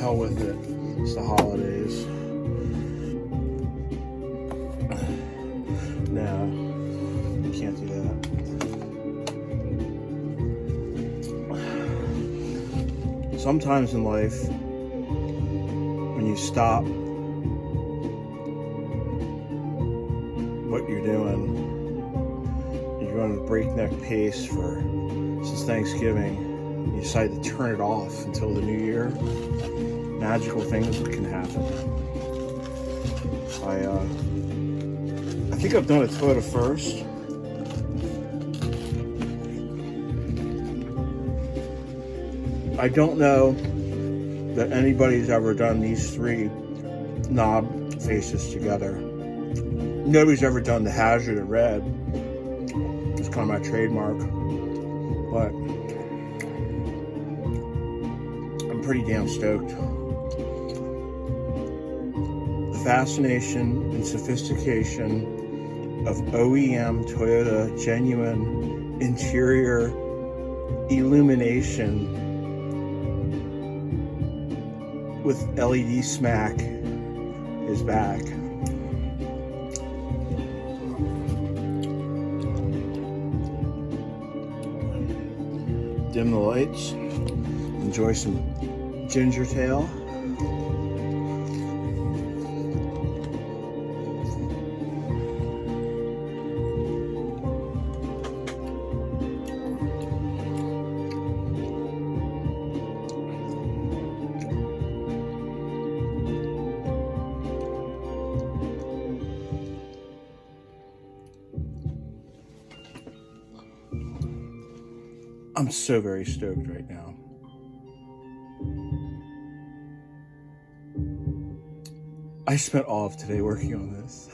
hell with it. It's the holidays. No, you can't do that. Sometimes in life, when you stop what you're doing, you're going at a breakneck pace since Thanksgiving, you decide to turn it off until the new year, magical things can happen. I think I've done a Toyota first. I don't know that anybody's ever done these three knob faces together. Nobody's ever done the hazard of red. It's kind of my trademark. But I'm pretty damn stoked. The fascination and sophistication of OEM Toyota genuine interior illumination with LED smack is back. Dim the lights, enjoy some ginger tail. I'm so very stoked right now. I spent all of today working on this.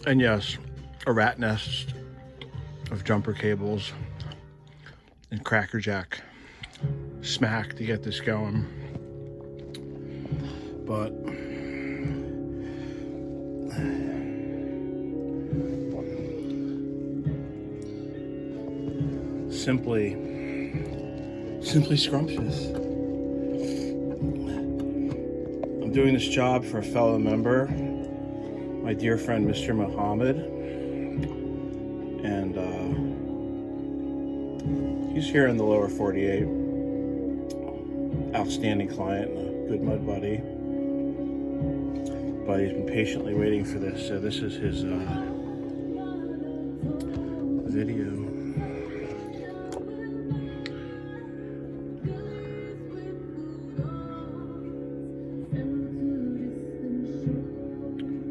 And yes, a rat nest of jumper cables and crackerjack smack to get this going. But simply scrumptious. I'm doing this job for a fellow member, my dear friend Mr. Muhammad, and he's here in the lower 48. Outstanding client and a good mud buddy, but he's been patiently waiting for this, so this is his video.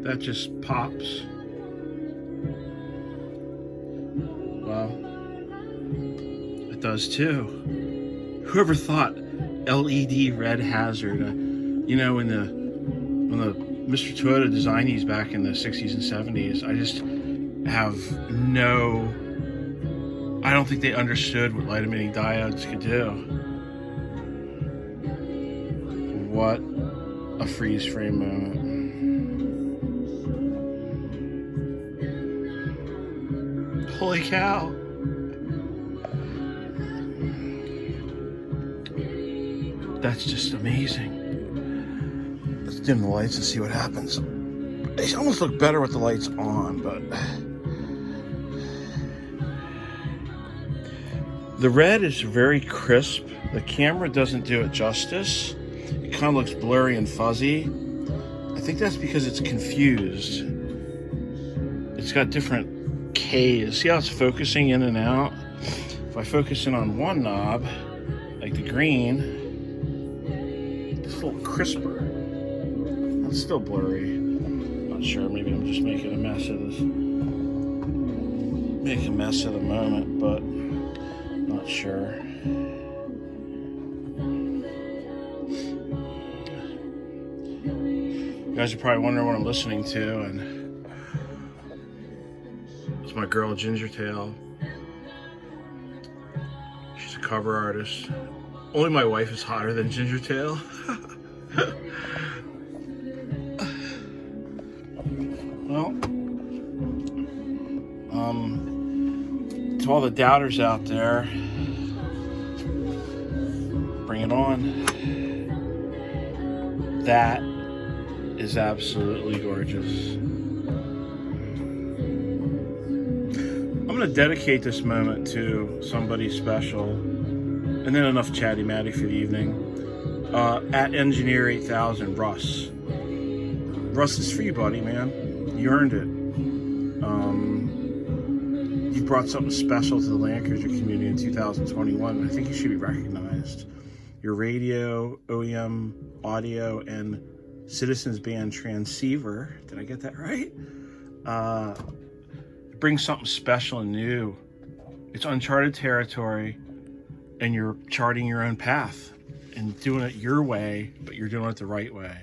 That just pops. Well, it does too. Whoever thought LED red hazard? You know, when the Mr. Toyota designed these back in the 60s and 70s, I just have I don't think they understood what light emitting diodes could do. What a freeze frame moment. Holy cow. That's just amazing. Let's dim the lights and see what happens. They almost look better with the lights on, but The red is very crisp. The camera doesn't do it justice. It kind of looks blurry and fuzzy. I think that's because it's confused. It's got different Ks. See how it's focusing in and out? If I focus in on one knob, like the green, it's a little crisper. It's still blurry. Not sure, maybe I'm just making a mess of this. Make a mess of the moment, but not sure. You guys are probably wondering what I'm listening to, and it's my girl Ginger Tail. She's a cover artist. Only my wife is hotter than Ginger Tail. Well, to all the doubters out there, bring it on. That is absolutely gorgeous. I'm going to dedicate this moment to somebody special, and then enough chatty matty for the evening. At Engineer 8000, Russ. Russ, is for you, buddy, man. You earned it. You brought something special to the Land Cruiser community in 2021. I think you should be recognized. Your radio, OEM, audio, and Citizens Band transceiver, did I get that right? Brings something special and new. It's uncharted territory, and you're charting your own path and doing it your way, but you're doing it the right way.